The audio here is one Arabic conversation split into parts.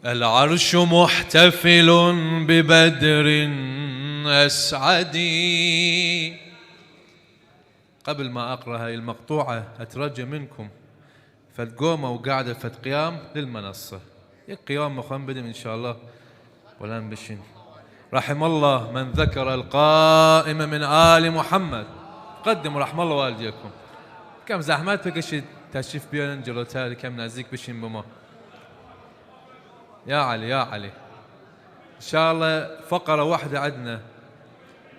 العرش محتفل ببدر أسعدي. قبل ما أقرأ هاي المقطوعة أترجى منكم فتقوموا وقاعدة فتقيام للمنصة قيام مخنبدم إن شاء الله ولا نبشن. رحم الله من ذكر القائم من آل محمد. قدموا رحم الله والديكم. كم زحمات بكشي تشريف بيان جلوتالي كم نازيك بشين بما يا علي يا علي. إن شاء الله فقرة واحدة عندنا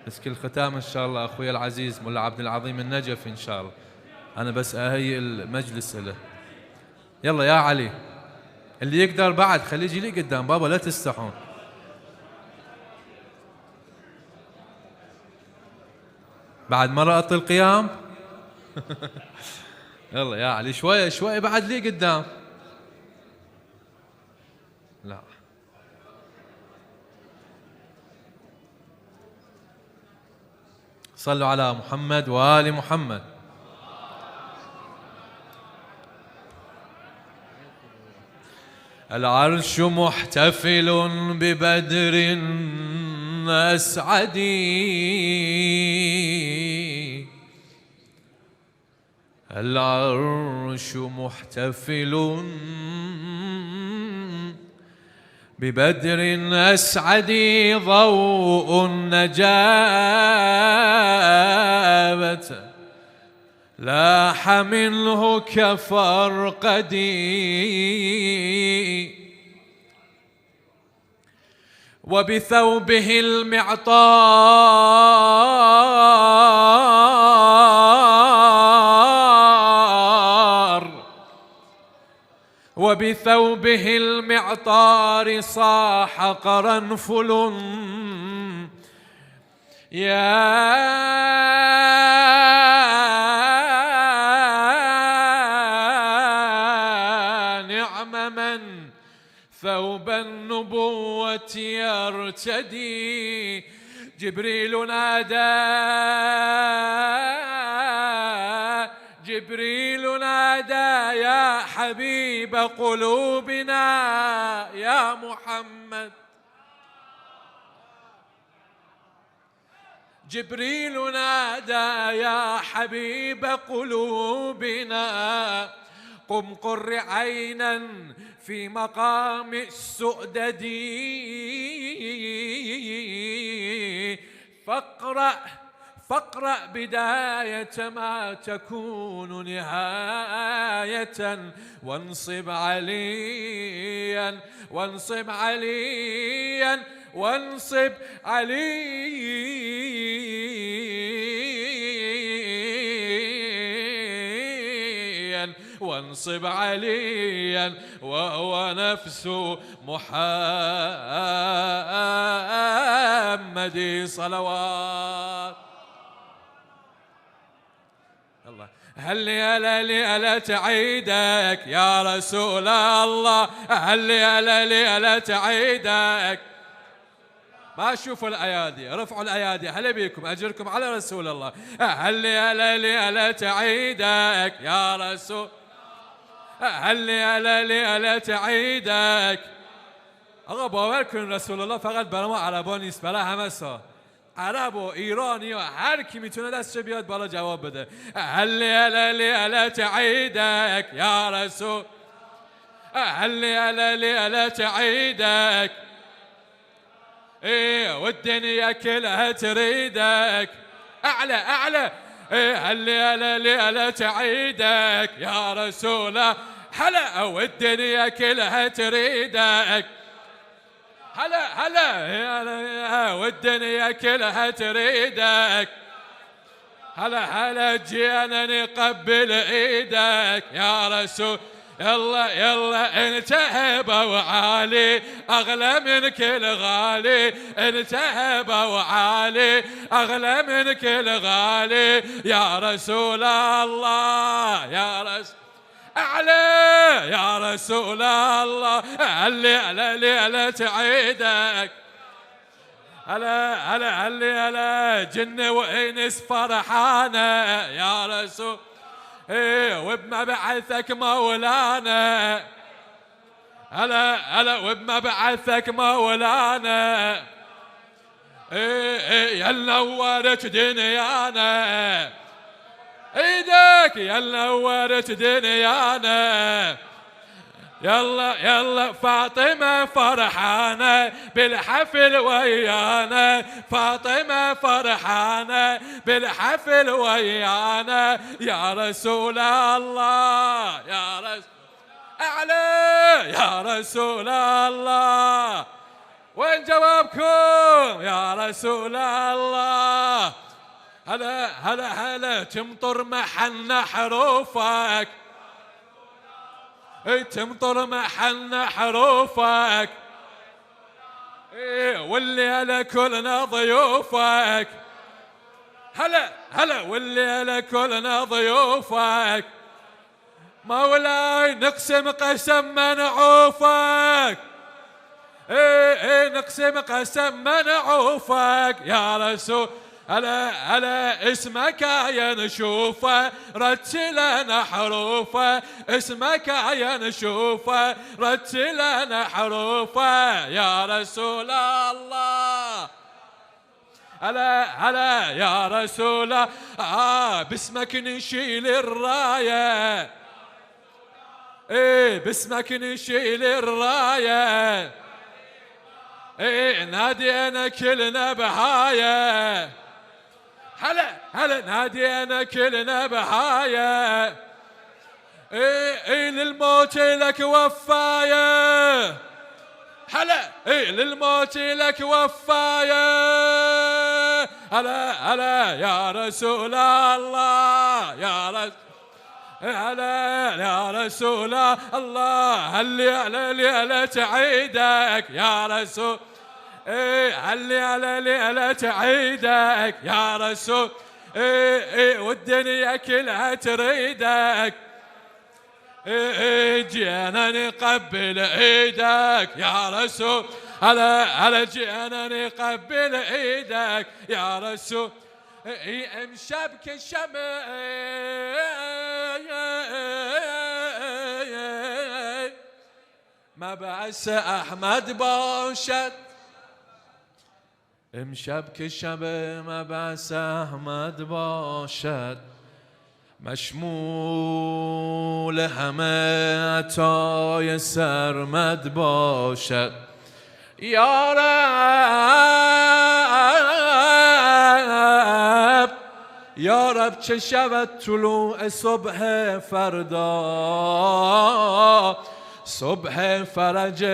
بس كل ختام إن شاء الله أخوي العزيز مولا عبد العظيم النجفي إن شاء الله. أنا بس أهيئ المجلس له. يلا يا علي اللي يقدر بعد خليه يجي لي قدام بابا لا تستحون. بعد مرة القيام يلا يا علي شوية شوية بعد لي قدام. لا صلوا على محمد وآل محمد. العرش محتفل ببدر أسعدي. العرش محتفل ببدر أسعدي. ضوء النجابة لاح منه كفرقدي. وبثوبه المعطار وبثوبه المعطار صاح قرنفل يا نعم من ثوب النبوة يرتدي. جبريل نادى جبريل نادى يا حبيب قلوبنا يا محمد. جبريل نادى يا حبيب قلوبنا. قم قر عينا في مقام السؤدد. فاقرأ بداية ما تكون نهاية. وانصب عليا وانصب عليا وانصب عليا وانصب عليا وهو نفس محمد صلوات. الله هل ألا تعيدك يا رسول الله. هل ألا تعيدك. ما اشوفوا الايادي رفعوا الايادي هلا بيكم اجركم على رسول الله. هل ألا تعيدك يا رسول. هل ألا تعيدك. آقا باور کن رسول الله فقط برای ما عربا نیست برای همه سا. عرب و ایرانی و هر کی میتونه دستش بیاد بالا جواب بده. هل ألا تعيدك يا رسول. هل ألا تعيدك. ايه والدنيا كلها تريدك. اعلى اعلى. ايه هل ألا تعيدك يا رسول. هلا والدنيا كلها تريدك. هلا والدنيا كلها تريدك. هلا جينا نقبل ايدك يا رسول. يلا انت هبه وعالي اغلى من كل غالي. انت هبه وعالي اغلى من كل غالي يا رسول الله يا رسول اعلى يا رسول الله. هل تعيدك. هلا جن وانس فرحانه يا رسول. وبمبعثك مولانا هلا هلا وبمبعثك مولانا، يا نورت دنيانا، ايدك يا نورت دنيانا. يلا يلا فاطمة فرحانة بالحفل ويانا، فاطمة فرحانة بالحفل ويانا. يا رسول الله يا رسول أعلى يا رسول الله، وين جوابكم يا رسول الله؟ هلا هلا هلا تمطر محن حروفك، تمطر محن حروفك، والليلة كلنا ضيوفك. هلا هلا والليلة كلنا ضيوفك، مولاي نقسم قسم منعوفك، نقسم قسم منعوفك يا رسول. هلا هلا اسمك يا نشوفه رتلنا حروفه، اسمك يا نشوفه رتلنا حروفه يا رسول الله. هلا هلا يا رسول الله، باسمك نشيل الرايه، باسمك نشيل الرايه، نادينا كلنا بهايه. هلا هلا نادينا كلنا بهايه، للموت لك وفايه. هلا للموت لك وفايه. هلا هلا يا رسول الله يا رسول، هلا يا رسول الله. هل على ليلة عيدك يا رسول، هل على ليلة عيدك يا رسول، والدنيا كلها تريدك، جينا نقبل ايدك يا رسول. هلا هلا جينا نقبل ايدك يا رسول، مشبك الشمع مبعث أحمد باشد، مشبك الشمع مبعث أحمد باشد، مشمول همه عطای سرمد باشد. یا رب یا رب چه شود طلوع صبح فردا، صبح فرج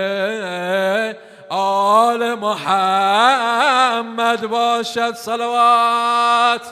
آل محمد باشد. صلوات